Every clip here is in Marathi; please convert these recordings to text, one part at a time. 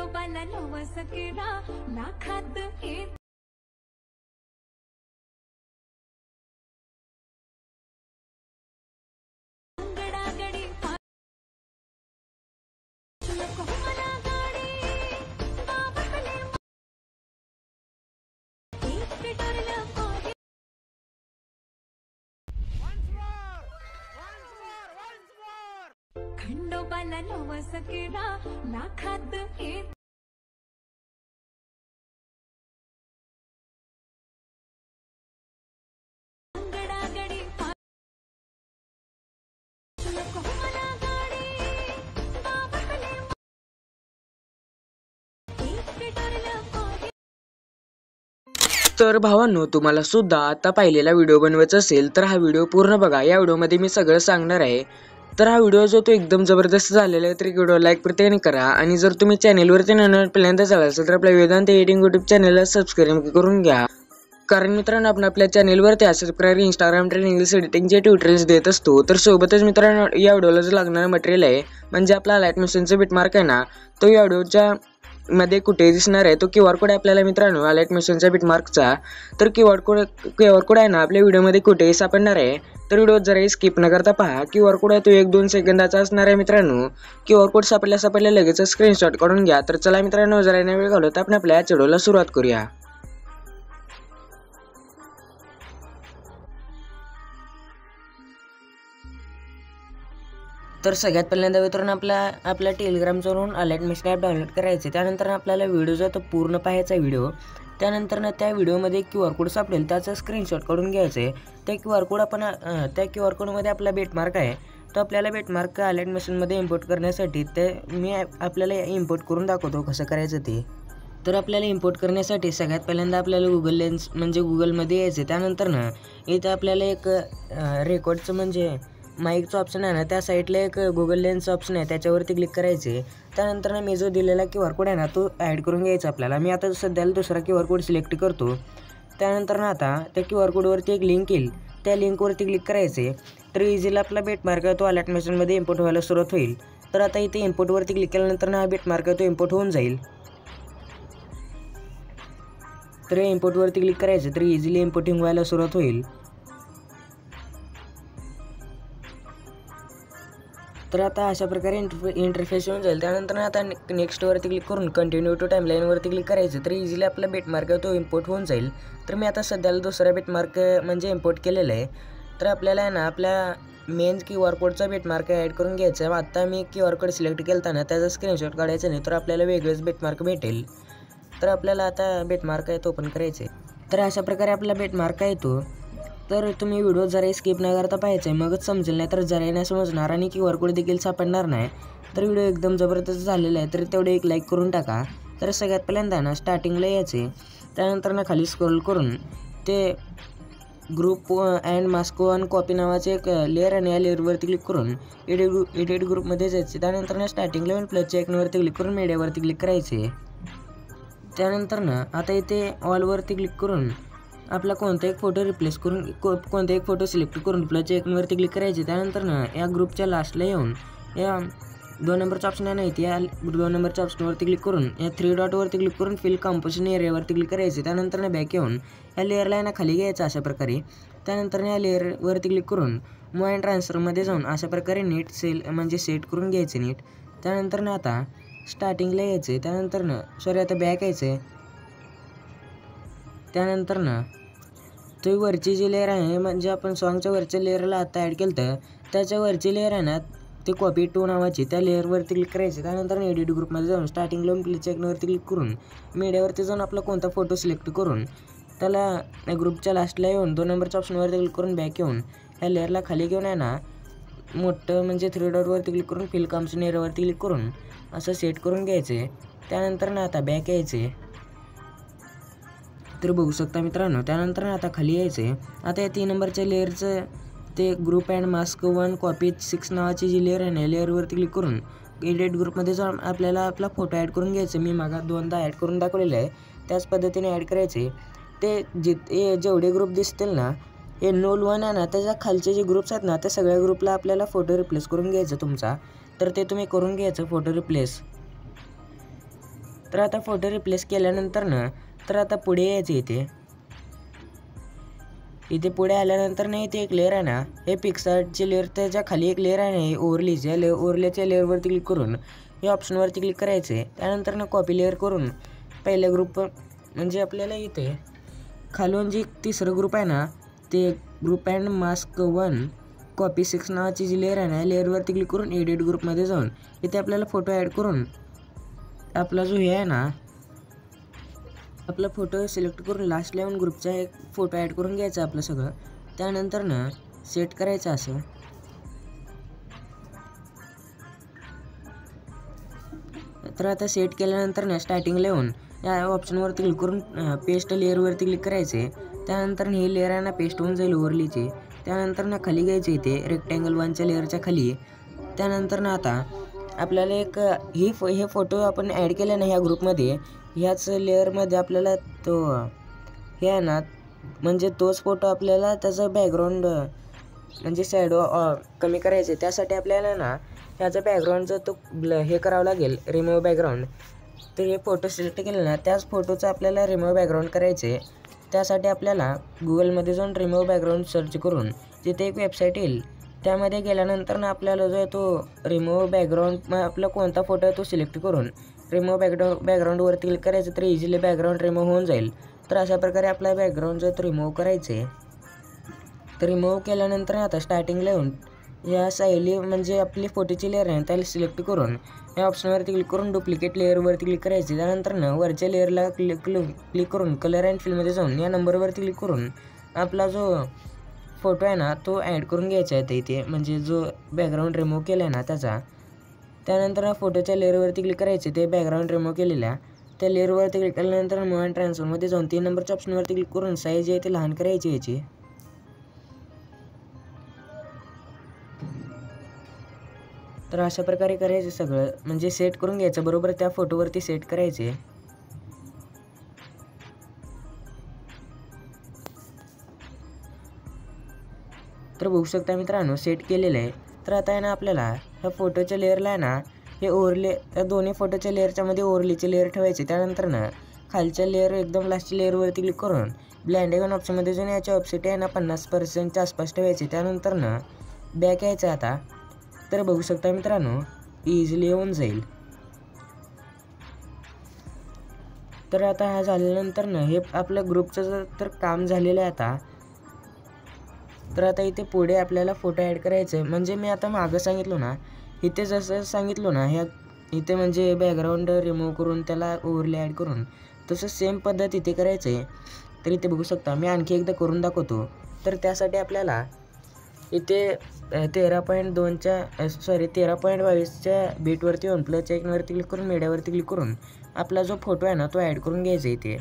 खंडोबाला नवस केला लाखात एक गडागडी नको मला गाडी बाबाकडे एक ठरलं पाहिजे खंडोबाला नवस केला लाखात एक गडागडी नको मला गाडी बाबाकडे एक ठरलं पाहिजे। तर भावांनो, तुम्हाला सुद्धा आता पाहिलेला व्हिडिओ बनवायचा असेल तर हा व्हिडिओ पूर्ण बघा। या व्हिडिओमध्ये मी सगळं सांगणार आहे। तर हा व्हिडिओ जो तो एकदम जबरदस्त झालेला आहे, तर व्हिडिओ लाईक प्रत्येकाने करा। आणि जर तुम्ही चॅनेलवरती नवीन पहिल्यांदा झाला असेल तर आपल्या वेदांत एडिटिंग यूट्यूब चॅनलला सबस्क्राईब करून घ्या। कारण मित्रांनो, आपण आपल्या चॅनेलवरती अशाच प्रकारे इंस्टाग्राम ट्रेंड इंग्लिश एडिटिंगचे ट्युटोरियल्स देत असतो। तर सोबतच मित्रांनो, या व्हिडिओला जो लागणारं मटेरियल आहे म्हणजे आपला अलाइट मिशनचं बिटमार्क आहे ना, तो या व्हिडिओच्या मध्ये कुठे दिसणार आहे। तो QR कोड आपल्याला मित्रांनो अलाइट मिशनच्या बिटमार्कचा, तर QR कोड आहे ना आपल्या व्हिडिओमध्ये कुठेही सापडणार आहे। तर व्हिडिओ जरा स्किप न करता पहा। QR कोड आहे तो 1-2 सेकंदाचा असणार आहे मित्रांनो। QR कोड सापडल्या लगेच स्क्रीनशॉट काढून घ्या। तर चला मित्रांनो, जरा न वेळ घालवता आपण आपल्या व्हिडिओला सुरुवात करूया। तर सगळ्यात पहिल्यांदा मित्रांनो आपल्या टेलिग्रामवरून अलाइट मिशन ॲप डाउनलोड करायचे। त्यानंतर आपल्याला व्हिडिओ जो तो पूर्ण पाहायचा व्हिडिओ। त्यानंतर त्या व्हिडिओमध्ये QR कोड सापडेल, त्याचा स्क्रीनशॉट काढून घ्यायचे। त्या QR कोडमध्ये आपला बिटमार्क आहे, तो आपल्याला बिटमार्क अलाइट मिशनमध्ये इम्पोर्ट करण्यासाठी ते मी आपल्याला इम्पोर्ट करून दाखवतो कसं करायचं ते। तर आपल्याला इम्पोर्ट करण्यासाठी सगळ्यात पहिल्यांदा आपल्याला गुगल लेन्स म्हणजे गुगलमध्ये यायचे। त्यानंतर इथं आपल्याला एक रेकॉर्डचं म्हणजे माईकचं ऑप्शन आहे ना, त्या साईडला एक गुगल लेन्स ऑप्शन आहे, त्याच्यावरती क्लिक करायचे। त्यानंतर मी जो दिलेला QR कोड आहे ना, तो ॲड करून घ्यायचा आपल्याला। मी आता सध्याला दुसरा QR कोड सिलेक्ट करतो। त्यानंतर आता त्या QR कोडवरती एक लिंक येईल, त्या लिंकवरती क्लिक करायचे। तर इझीला आपला बिटमार्क आहे तो अलाइट मिशनमध्ये इम्पोर्ट व्हायला सुरुवात होईल। तर आता इथे इम्पोर्टवरती क्लिक केल्यानंतर हा बिटमार्क आहे तो इम्पोर्ट होऊन जाईल। तर इम्पोर्टवरती क्लिक करायचं, तर इझिली इम्पोर्टिंग व्हायला सुरुवात होईल। तर आता अशा प्रकारे इंटरफेस येऊन जाईल। त्यानंतर आता नेक्स्टवरती क्लिक करून कंटिन्यू टू टाईमलाईनवरती क्लिक करायचं, तर इझिली आपला बिटमार्क तो इम्पोर्ट होऊन जाईल। तर मी आता सध्याला दुसरा बिटमार्क म्हणजे इम्पोर्ट केलेला आहे। तर आपल्याला आहे ना आपल्या मेन QR कोडचा बिटमार्क ॲड करून घ्यायचा आहे। आता मी QR कोड सिलेक्ट केला ना, त्याचा स्क्रीनशॉट काढायचा नाही, तर आपल्याला वेगळंच बिटमार्क भेटेल। तर आपल्याला आता बिटमार्क आहे तो ओपन करायचा आहे। तर अशा प्रकारे आपला बिटमार्क आहे तो। तर तुम्ही व्हिडिओ जरा स्किप न करता पाहायचं आहे, मगच समजेल, नाही तर जरा नाही समजणार आणि QR कोड देखील सापडणार नाही। तर व्हिडिओ एकदम जबरदस्त झालेला आहे, तर तेवढे एक लाईक करून टाका। तर सगळ्यात पहिल्यांदा ना स्टार्टिंगला यायचे, त्यानंतर ना खाली स्क्रोल करून ते group and Moscow and copy नावाचे एक लेअर आणि या लेअरवरती क्लिक करून एडिट ग्रुपमध्ये जायचे। त्यानंतर ना स्टार्टिंगला येऊन प्लसच्या आयकॉनवरती क्लिक करून मीडियावरती क्लिक करायचे। त्यानंतर ना आता इथे ऑलवरती क्लिक करून आपला कोणता एक फोटो रिप्लेस करून कोणता एक फोटो सिलेक्ट करून प्लसच्या आयकॉनवरती क्लिक करायचे। त्यानंतर ना या ग्रुपच्या लास्टला येऊन या 2 नंबरचा ऑप्शन आहे ना, इथे या 2 नंबरच्या ऑप्शनवरती क्लिक करून या 3 डॉटवरती क्लिक करून फिल कंपोजिशन एरियावरती क्लिक करायचे। त्यानंतर ना बॅक येऊन या लेअरला आहे ना खाली घ्यायचं अशा प्रकारे। त्यानंतर या लेअरवरती क्लिक करून मूव अँड ट्रान्सफरमध्ये जाऊन अशा प्रकारे नीट सेट करून घ्यायचे नीट। त्यानंतर ना आता स्टार्टिंगला यायचे, त्यानंतर ना आता बॅक यायचे। त्यानंतर ना तो वरची जी लेअर आहे म्हणजे आपण सॉन्गच्या वरच्या लेअरला आता ॲड केलं तर त्याच्या वरची लेअर आहे ना, ते कॉपी टू नावाची त्या लेअरवरती क्लिक करायचे। त्यानंतर एडिट ग्रुपमध्ये जाऊन स्टार्टिंगला प्लसच्या आयकॉनवरती क्लिक करून मीडियावरती जाऊन आपला कोणता फोटो सिलेक्ट करून त्याला ग्रुपच्या लास्टला येऊन 2 नंबरच्या ऑप्शनवरती क्लिक करून बॅक येऊन या लेअरला खाली घेऊन आहे ना मोठं म्हणजे 3 डॉटवरती क्लिक करून फिल कंपोजिशन एरियावरती क्लिक करून असं सेट करून घ्यायचे। त्यानंतर ना आता बॅक यायचे, तर बघू शकता मित्रांनो। त्यानंतर आता खाली यायचे, आता या 3 नंबरच्या लेअरचं ते ग्रुप अँड मास्क 1 कॉपी 6 नावाची जी लेअर आहे ना, लेअरवरती क्लिक करून एडिट ग्रुपमध्ये जाऊन आपल्याला आपला फोटो ॲड करून घ्यायचं। मी मागा 2दा ॲड करून दाखवलेलं आहे, त्याच पद्धतीने ॲड करायचे। ते जेवढे ग्रुप दिसतील ना, हे नोल 1 आहे ना, त्याच्या खालचे जे ग्रुप्स आहेत ना, त्या सगळ्या ग्रुपला आपल्याला फोटो रिप्लेस करून घ्यायचं तुमचा। तर ते तुम्ही करून घ्यायचं फोटो रिप्लेस। तर आता फोटो रिप्लेस केल्यानंतर तर आता पुढे यायचं इथे पुढे आल्यानंतर इथे एक लेअर आहे ना, हे पिक्सआर्टची लेअर, त्याच्या खाली एक लेअर आहे ना, हे ओव्हरलेच्या ओव्हरलेच्या लेअरवरती क्लिक करून हे ऑप्शनवरती क्लिक करायचं आहे. त्यानंतर कॉपी लेअर करून पहिल्या ग्रुप म्हणजे आपल्याला इथे खालून जी तिसरं ग्रुप आहे ना, ते ग्रुप अँड मास्क 1 कॉपी 6 नावाची जी लेअर आहे ना, लेअरवरती क्लिक करून एडिट ग्रुपमध्ये जाऊन इथे आपल्याला फोटो ॲड करून आपला जो हे आहे ना, आपला फोटो सिलेक्ट करून लास्टला येऊन ग्रुपचा एक फोटो ॲड करून घ्यायचा आपलं सगळं. त्यानंतर सेट करायचं असं. तर आता सेट केल्यानंतर स्टार्टिंगला येऊन या ऑप्शनवरती क्लिक करून पेस्ट लेअरवरती क्लिक करायचे. त्यानंतर ही लेअर आहे ना पेस्ट होऊन जाईल ओव्हरलीची. त्यानंतर खाली घ्यायचे इथे रेक्टँगल 1च्या लेअरच्या खाली. त्यानंतर आता आपल्याला एक हे फोटो आपण ॲड केले ना ह्या ग्रुपमध्ये, ह्याच लेअरमध्ये आपल्याला तो हे आहे ना, म्हणजे तोच फोटो आपल्याला त्याचं बॅकग्राऊंड म्हणजे शॅडो कमी करायचे. त्यासाठी आपल्याला ना ह्याचा बॅकग्राऊंडचा तो हे करावं लागेल, रिमूव्ह बॅकग्राऊंड. तर हे फोटो सिलेक्ट केलं ना, त्याच फोटोचं आपल्याला रिमूव्ह बॅकग्राऊंड करायचे. त्यासाठी आपल्याला गुगलमध्ये जाऊन रिमूव्ह बॅकग्राऊंड सर्च करून तिथे एक वेबसाईट येईल. त्यामध्ये गेल्यानंतर आपल्याला जो आहे तो रिमूव्ह बॅकग्राऊंड आपला कोणता फोटो आहे तो सिलेक्ट करून रिमूव्ह बॅकग्राऊंडवरती क्लिक करायचं, तर इझिली बॅकग्राऊंड रिमूव्ह होऊन जाईल. तर अशा प्रकारे आपला बॅकग्राऊंड जो आहे तो रिमूव्ह करायचे. तर रिमूव्ह केल्यानंतर आता स्टार्टिंगला येऊन या साईडली म्हणजे आपली फोटोची लेअर आहे त्याला सिलेक्ट करून या ऑप्शनवरती क्लिक करून डुप्लिकेट लेअरवरती क्लिक करायचे. त्यानंतर वरच्या लेअरला क्लिक करून कलर अँड फिलमध्ये जाऊन या नंबरवरती क्लिक करून आपला जो फोटो आहे ना तो ॲड करून घ्यायचा आहे इथे, म्हणजे जो बॅकग्राऊंड रिमूव्ह केला आहे ना त्याचा. त्यानंतर फोटोच्या लेअरवरती क्लिक करायचे, ते बॅकग्राऊंड रिमूव्ह केलेल्या त्या लेअरवरती क्लिक केल्यानंतर मूव्ह अँड ट्रान्सफॉर्ममध्ये जाऊन 3 नंबरच्या ऑप्शनवरती क्लिक करून साईज आहे ती लहान करायची याची. तर अशा प्रकारे करायचं सगळं, म्हणजे सेट करून घ्यायचं बरोबर त्या फोटोवरती सेट करायचे. तर बघू शकता मित्रांनो सेट केलेलं आहे. तर आता आहे ना आपल्याला ह्या फोटोच्या लेअरला आहे ना हे ओव्हरले त्या दोन्ही फोटोच्या लेअरच्या मध्ये ओव्हरलेचे लेअर ठेवायचे. त्यानंतर खालच्या लेअर एकदम लास्टच्या लेअरवरती क्लिक करून ब्लेंडिंग ऑप्शनमध्ये जाऊन याची ऑप्सिटी आहे ना 50%च्या आसपास ठेवायची. त्यानंतर बॅक यायचं आता. तर बघू शकता मित्रांनो इझिली येऊन जाईल. तर आता हा झाल्यानंतर हे आपल्या ग्रुपचं तर काम झालेलं आहे आता. तर आता इथे पुढे आपल्याला फोटो ॲड करायचं आहे. म्हणजे मी आता मागं सांगितलं ना, इथे जसं सांगितलं ना ह्या इथे म्हणजे बॅकग्राऊंड रिमूव्ह करून त्याला ओव्हरले ॲड करून तसं सेम पद्धत इथे करायचं आहे. तर इथे बघू शकता मी आणखी एकदा करून दाखवतो. तर त्यासाठी आपल्याला इथे 13.22च्या बीटवरती येऊन प्लस आयकॉनवरती क्लिक करून मीडियावरती क्लिक करून आपला जो फोटो आहे ना तो ॲड करून घ्यायचा. इथे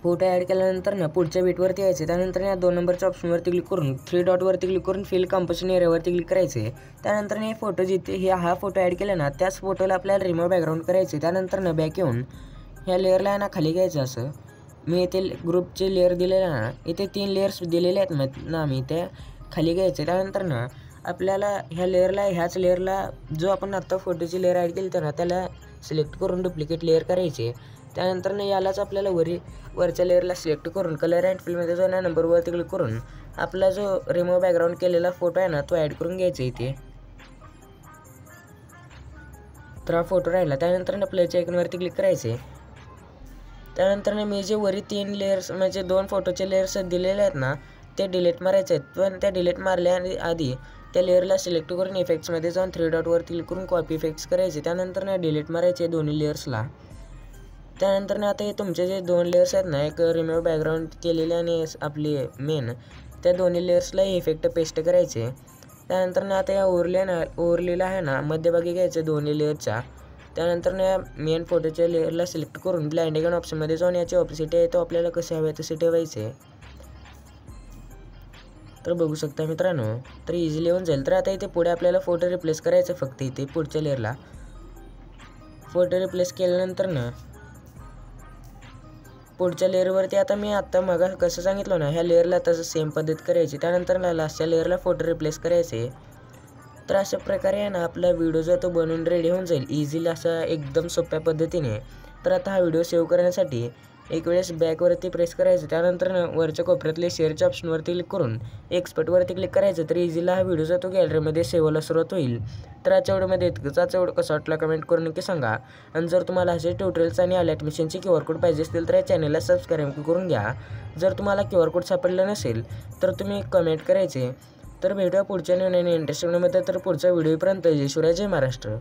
फोटो ॲड केल्यानंतर पुढच्या बीटवरती यायचे. त्यानंतर या 2 नंबरच्या ऑप्शनवरती क्लिक करून 3 डॉटवरती क्लिक करून फिल कंपोजिशन एरियावरती क्लिक करायचे. त्यानंतर हे फोटो जिथे हा फोटो ॲड केला ना त्याच फोटोला आपल्याला रिमूव्ह बॅकग्राऊंड करायचे. त्यानंतर बॅक येऊन ह्या लेअरला आहे ना खाली घ्यायचं असं. मी इथे ग्रुपचे लेअर दिलेले ना, इथे 3 लेअर्स दिलेले आहेत ना, मी ते खाली घ्यायचे. त्यानंतर आपल्याला ह्याच लेअरला जो आपण आत्ता फोटोची लेअर ॲड केली ना त्याला सिलेक्ट करून डुप्लिकेट लेअर करायचे. त्यानंतर यालाच आपल्याला वरच्या लेअरला सिलेक्ट करून कलर अँड फिलमध्ये जाऊन या नंबरवरती क्लिक करून आपला जो रिमूव्ह बॅकग्राऊंड केलेला फोटो आहे ना तो ॲड करून घ्यायचा इथे. तर हा फोटो राहिला. त्यानंतर प्लेच्या आयकॉनवरती क्लिक करायचे. त्यानंतर मी जे वरी 3 लेअर्स म्हणजे 2 फोटोचे लेअर्स दिलेले आहेत ना ते डिलीट मारायचे आहेत. पण त्या डिलीट मारल्या आधी त्या लेअरला सिलेक्ट करून इफेक्ट्समध्ये जाऊन 3 डॉटवरती क्लिक करून कॉपी इफेक्ट्स करायचे. त्यानंतर डिलीट मारायचे दोन्ही लेअर्सला. त्यानंतर आता हे तुमचे जे 2 लेअर्स आहेत ना, एक रिमूव्ह बॅकग्राऊंड केलेले आणि आपली मेन, त्या दोन्ही लेअर्सला इफेक्ट पेस्ट करायचे. त्यानंतर आता या ओव्हरलेला आहे ना मध्यभागी घ्यायचे दोन्ही लेअरच्या. त्यानंतर या मेन फोटोच्या लेअरला सिलेक्ट करून ब्लेंडिंग ऑप्शनमध्ये जाऊन याची ऑपोसिटी आहे तो आपल्याला कसे हवे तसे ठेवायचे. तर बघू शकता मित्रांनो तर इझिली होऊन जाईल. तर आता इथे पुढे आपल्याला फोटो रिप्लेस करायचं फक्त इथे पुढच्या लेअरला. फोटो रिप्लेस केल्यानंतर पुढच्या लेअरवरती आता मी मग कसं सांगितलं ना ह्या लेअरला तसं सेम पद्धत करायची. त्यानंतर लास्टच्या लेअरला फोटो रिप्लेस करायचे. तर अशा प्रकारे आहे ना आपला व्हिडिओ जो तो बनवून रेडी होऊन जाईल इझिली असा एकदम सोप्या पद्धतीने. तर आता हा व्हिडिओ सेव्ह करण्यासाठी एक वेळेस बॅकवरती प्रेस करायचं, त्यानंतर वरच्या कोपऱ्यातले शेअरच्या ऑप्शनवरती क्लिक करून एक्सपर्टवरती क्लिक करायचं. तर इझिला हा व्हिडिओ जातो गॅलरीमध्ये सेव्ह व्हायला सुरुवात होईल. तर आजच्या व्हिडिओमध्ये इतकंच. आजचा व्हिडिओ कसा वाटला कमेंट करून नक्की सांगा. आणि जर तुम्हाला असे ट्युटोरियल्स आणि आल्या ॲडमिशनचे QR कोड पाहिजे असतील तर या चॅनलला सबस्क्राईब करून घ्या. जर तुम्हाला QR कोड सापडलं नसेल तर तुम्ही कमेंट करायचे. तर भेटूया पुढच्या नवीन इंटरेस्टिंग व्हिडिओमध्ये. तर पुढच्या व्हिडिओपर्यंत जय शिवराय, जय महाराष्ट्र.